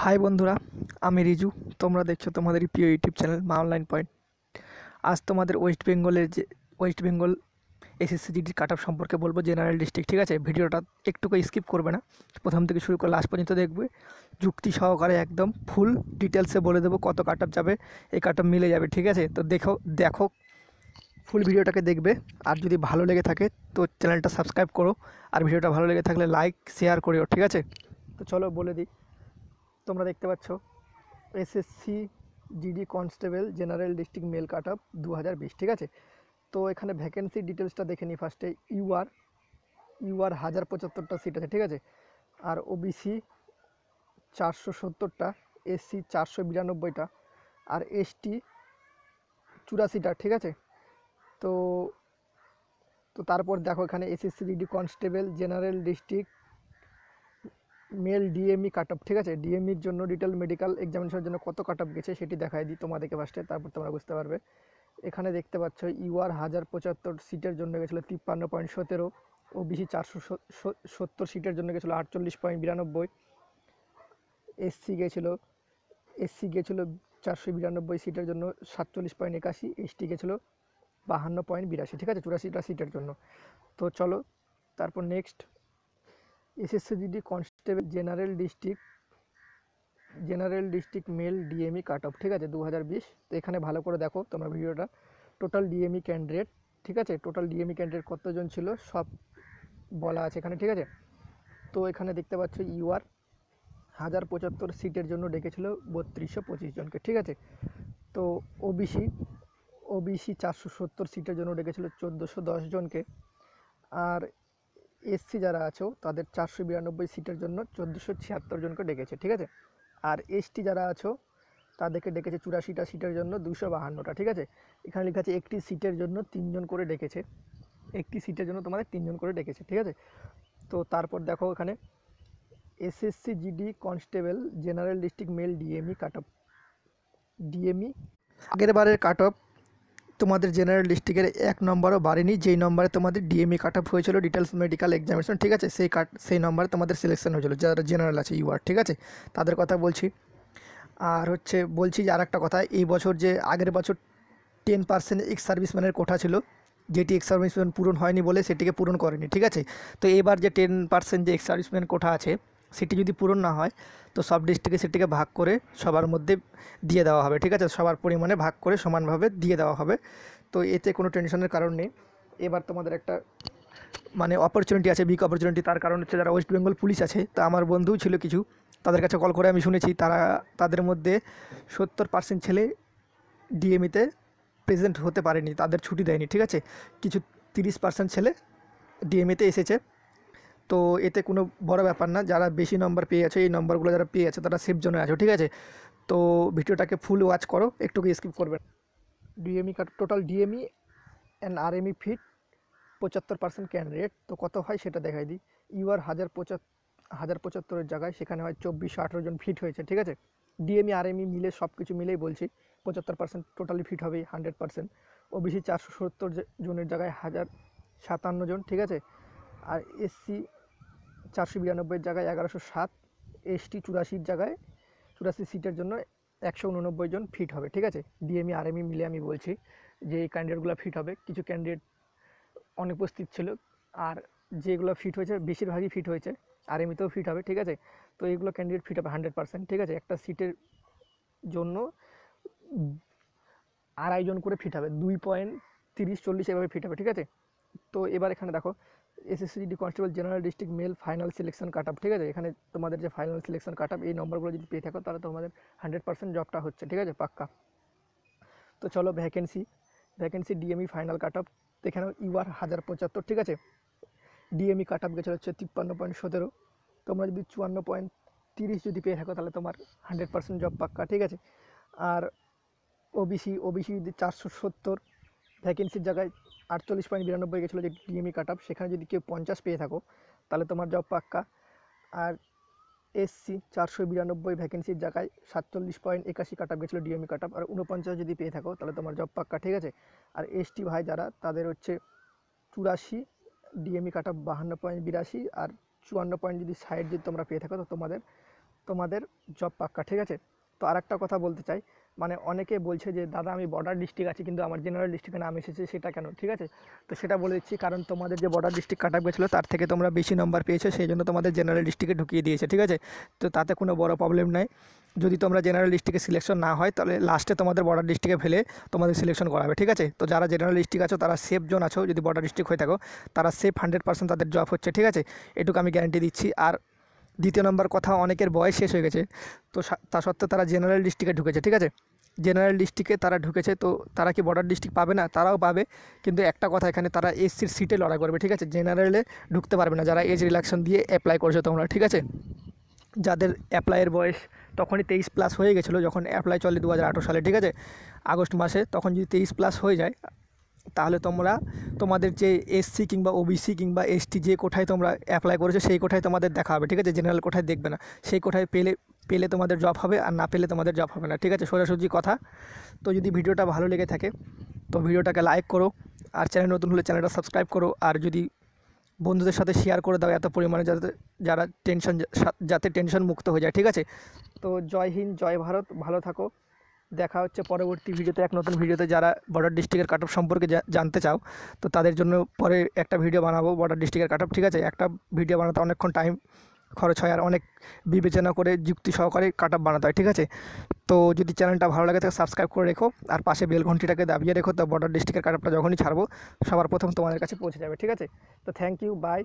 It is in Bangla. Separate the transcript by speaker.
Speaker 1: হাই বন্ধুরা, আমি রিজু। তোমরা দেখছো তোমাদের প্রিয় YouTube channel Maa online point. আজ তোমাদের ওয়েস্ট বেঙ্গল এসএসসি জিডির কাট অফ সম্পর্কে বলবো, জেনারেল ডিস্ট্রিক্ট। ঠিক আছে, ভিডিওটা একটুকু স্কিপ করবে না, প্রথম থেকে শুরু করে লাস্ট পর্যন্ত দেখবে। যুক্তি সহকারে একদম ফুল ডিটেলসে বলে দেবো কত কাট অফ যাবে, এই কাট অফ মিলে যাবে। ঠিক আছে, তো দেখো ফুল ভিডিওটাকে দেখবে। আর যদি ভালো লেগে থাকে তো চ্যানেলটা সাবস্ক্রাইব করো, আর ভিডিওটা ভালো লেগে থাকলে লাইক শেয়ার করিও। ঠিক আছে, তো চলো বলে দিই। তোমরা দেখতে পাচ্ছ SSC GD constable general district mail cut off 2020। ঠিক আছে, তো এখানে ভ্যাকেন্সি ডিটেলসটা দেখে নিই ফার্স্টে। ইউআর 1075টা সিট আছে। ঠিক আছে, আর ওবিসি 470টা, এসসি 492টা, আর এসটি 84টা। ঠিক আছে, তো তো তারপর দেখো এখানে SSC GD constable general district mail DME cut off. ঠিক আছে, ডিএমইর জন্য ডিটেল মেডিকেল এক্সামিনেশনের জন্য কত কাট অফ গেছে সেটি দেখাই দিই তোমাদেরকে ফার্স্টে, তারপর তোমরা বুঝতে পারবে। এখানে দেখতে পাচ্ছ ইউআর 1075 সিটের জন্য গেছিলো 53.17, ওবিসি 470 সিটের জন্য গেছিলো 48.92, এসসি গেছিলো 492 সিটের জন্য 47.81, এসটি গেছিলো 52.82। ঠিক আছে, 84টা সিটের জন্য। তো চলো তারপর next, SSC GD constable general district mail DME cut off. ঠিক আছে, 2020। তো এখানে ভালো করে দেখো তোমরা ভিডিওটা। টোটাল ডিএমই ক্যান্ডিডেট, ঠিক আছে, টোটাল ডিএমই ক্যান্ডিডেট কতজন ছিল সব বলা আছে এখানে। ঠিক আছে, তো এখানে দেখতে পাচ্ছ ইউআর 1075 সিটের জন্য ডেকেছিল 3225 জনকে। ঠিক আছে, তো ওবিসি 470 সিটের জন্য ডেকেছিল 1410 জনকে, আর এসসি যারা আছো তাদের 492 সিটের জন্য 1476 জনকে ডেকেছে। ঠিক আছে, আর এসটি যারা আছো তাদেরকে ডেকেছে 84টা সিটের জন্য 252টা। ঠিক আছে, এখানে লেখা আছে একটি সিটের জন্য 3জন করে ডেকেছে, একটি সিটের জন্য তোমাদের 3জন করে ডেকেছে। ঠিক আছে, তো তারপর দেখো এখানে SSC GD constable general district mail DME cut off. DME আগের বারের কাট অফ তোমাদের জেনারেল ডিস্ট্রিক্টের 1 নম্বরও বাড়েনি, যেই নম্বরে তোমাদের ডিএমই কাট অফ হয়েছিল ডিটেলস মেডিকেল এক্সামিনেশন। ঠিক আছে, সেই নম্বরে তোমাদের সিলেকশন হয়েছিল যারা জেনারেল আছে ইউআর। ঠিক আছে, তাদের কথা বলছি। আর বলছি যে আর একটা কথা, এই বছর যে আগের বছর 10% এক্স সার্ভিসম্যানের কোঠা ছিল, যেটি এক্স সার্ভিসম্যান পূরণ হয়নি বলে সেটিকে পূরণ করেনি। ঠিক আছে, তো এবার যে 10% যে এক্স সার্ভিসম্যান কোঠা আছে সেটি যদি পূরণ না হয় তো সব ডিস্ট্রিক্টে সেটিকে ভাগ করে সবার মধ্যে দিয়ে দেওয়া হবে। ঠিক আছে, সবার পরিমাণে ভাগ করে সমানভাবে দিয়ে দেওয়া হবে। তো এতে কোনো টেনশনের কারণ নেই। এবার তোমাদের একটা অপরচুনিটি আছে, বিগ অপরচুনিটি। তার কারণ হচ্ছে যারা ওয়েস্ট বেঙ্গল পুলিশ আছে, তা আমার বন্ধুও ছিল কিছু, তাদের কাছে কল করে আমি শুনেছি তাদের মধ্যে 70% ছেলে ডিএমইতে প্রেজেন্ট হতে পারেনি, তাদের ছুটি দেয়নি। ঠিক আছে, কিছু 30% ছেলে ডিএমইতে এসেছে। তো এতে কোনো বড় ব্যাপার না, যারা বেশি নম্বর পেয়ে আছে, এই নম্বরগুলো যারা পেয়ে আছে তারা সেফ জোনে আছে। ঠিক আছে, তো ভিডিওটাকে ফুল ওয়াচ করো, একটুকু স্কিপ করবে। DME total DME and RME fit 75% candidate. তো কত হয় সেটা দেখাই দিই। ইউআর 1075 জায়গায় সেখানে হয় 2418 জন ফিট হয়েছে। ঠিক আছে, ডিএমই আরএমই মিলে সব কিছু মিলেই বলছি 75% টোটালি ফিট হবে 100%। ওবিসি 470 জনের জায়গায় 1057 জন। ঠিক আছে, আর এসসি 492 জায়গায় 1107, এসটি 84 জায়গায় 84 সিটের জন্য 189 জন ফিট হবে। ঠিক আছে, ডিএমই আরএমই মিলে আমি বলছি যে এই ক্যান্ডিডেটগুলো ফিট হবে। কিছু ক্যান্ডিডেট অনুপস্থিত ছিল, আর যেগুলো ফিট হয়েছে বেশিরভাগই ফিট হয়েছে, আরএমইতেও ফিট হবে। ঠিক আছে, তো এইগুলো ক্যান্ডিডেট ফিট হবে 100%। ঠিক আছে, একটা সিটের জন্য 2.5 জন করে ফিট হবে, 2.30-40 এভাবে ফিট হবে। ঠিক আছে, তো এবার এখানে দেখো SSC GD constable general district mail final selection cut off. ঠিক আছে, এখানে তোমাদের যে ফাইনাল সিলেকশন কাট অফ, এই নম্বরগুলো যদি পেয়ে থাকো তাহলে তোমাদের 100% জবটা হচ্ছে। ঠিক আছে, পাক্কা। তো চলো vacancy DME final cut off. এখানেও ইউআর 1075। ঠিক আছে, ডিএমই কাট অফ গেছিলো হচ্ছে 53.17। তোমরা যদি 54.30 যদি পেয়ে থাকো তাহলে তোমার 100% জব পাক্কা। ঠিক আছে, আর ওবিসি যদি 470 ভ্যাকেন্সির জায়গায় 48.92 গেছিলো যে ডিএমই কাট অফ, সেখানে যদি কেউ 50 পেয়ে থাকো তাহলে তোমার জব পাক্কা। আর এসসি 492 ভ্যাকেন্সির জায়গায় 47.81 কাট অফ গেছিলো ডিএমই কাট অফ, আর 49 যদি পেয়ে থাকো তাহলে তোমার জব পাক্কা। ঠিক আছে, আর এসটি ভাই যারা তাদের হচ্ছে 84, ডিএমই কাট অফ 52.82, আর 54 পয়েন্ট যদি সাইড যদি তোমরা পেয়ে থাকো তো তোমাদের তোমাদের জব পাক্কা, ঠিক আছে। তো আরেকটা কথা বলতে চাই, মানে অনেকে বলছে যে দাদা আমি বর্ডার ডিস্ট্রিক্ট আছি কিন্তু আমার জেনারেল ডিস্ট্রিক্টে নাম এসেছে, সেটা কেন? ঠিক আছে, তো সেটা বলে দিচ্ছি, কারণ তোমাদের যে বর্ডার ডিস্ট্রিক্ট কাট অফ গেছিলো তার থেকে তোমরা বেশি নাম্বার পেয়েছো, সেই জন্য তোমাদের জেনারেল ডিস্ট্রিক্টে ঢুকিয়ে দিয়েছে, ঠিক আছে। তো তাতে কোনো বড় প্রবলেম নাই। যদি তোমরা জেনারেল ডিস্ট্রিক্টে সিলেকশন না হয় তাহলে লাস্টে তোমাদের বর্ডার ডিস্ট্রিক্টে ফেলে তোমাদের সিলেকশন করাবে, ঠিক আছে। তো যারা জেনারেল ডিস্ট্রিক্ট আছো তারা সেফ জোন আছো, যদি বর্ডার ডিস্ট্রিক্ট হয়ে থাকো তারা সেফ 100% তাদের জব হচ্ছে, ঠিক আছে। এটুকু আমি গ্যারান্টি দিচ্ছি। আর দ্বিতীয় নম্বর কথা, অনেকের বয়স শেষ হয়ে গেছে, তো তা সত্ত্বেও তারা জেনারেল ডিস্ট্রিক্টে ঢুকেছে, ঠিক আছে। জেনারেল ডিস্ট্রিক্টে তারা ঢুকেছে, তো তারা কি বর্ডার ডিস্ট্রিক্ট পাবে না? তারাও পাবে, কিন্তু একটা কথা, এখানে তারা এসসির সিটে লড়াই করবে, ঠিক আছে। জেনারেলে ঢুকতে পারবে না যারা এজ রিল্যাক্সেশন দিয়ে অ্যাপ্লাই করেছো তোমরা, ঠিক আছে। যাদের অ্যাপ্লাইয়ের বয়স তখনই 23+ হয়ে গেছিলো যখন অ্যাপ্লাই চলে 2018 সালে, ঠিক আছে, আগস্ট মাসে, তখন যদি 23+ হয়ে যায় তাহলে তোমরা তোমাদের যে এসসি কিংবা ওবিসি কিংবা এসটি যে কোঠায় তোমরা অ্যাপ্লাই করেছো সেই কোঠায় তোমাদের দেখা হবে, ঠিক আছে। জেনারেল কোঠায় দেখবে না, সেই কোঠায় পেলে তোমাদের জব হবে, আর না পেলে তোমাদের জব হবে না, ঠিক আছে, সোজাসুজি কথা। তো যদি ভিডিওটা ভালো লেগে থাকে তো ভিডিওটাকে লাইক করো, আর চ্যানেল নতুন হলে চ্যানেলটা সাবস্ক্রাইব করো, আর যদি বন্ধুদের সাথে শেয়ার করে দাও এত পরিমাণে, যারা যাতে টেনশন মুক্ত হয়ে যায়, ঠিক আছে। তো জয় হিন্দ, জয় ভারত, ভালো থাকো। দেখা হচ্ছে পরবর্তী ভিডিওতে, এক নতুন ভিডিওতে। যারা বর্ডার ডিস্ট্রিক্টের কাট অফ সম্পর্কে জানতে চাও তো তাদের জন্য পরে একটা ভিডিও বানাবো বর্ডার ডিস্ট্রিক্টের কাট অফ, ঠিক আছে। একটা ভিডিও বানাতে অনেকক্ষণ টাইম খরচ হয়, আর অনেক বিবেচনা করে যুক্তি সহকারে কাট অফ বানাতে হয়, ঠিক আছে। তো যদি চ্যানেলটা ভালো লাগে তাহলে সাবস্ক্রাইব করে রেখো, আর পাশে বেল ঘন্টিটাকে দাবিয়ে রেখো, তো বর্ডার ডিস্ট্রিক্টের কাট অফটা যখনই ছাড়বো সবার প্রথম তোমাদের কাছে পৌঁছে যাবে, ঠিক আছে। তো থ্যাংক ইউ, বাই।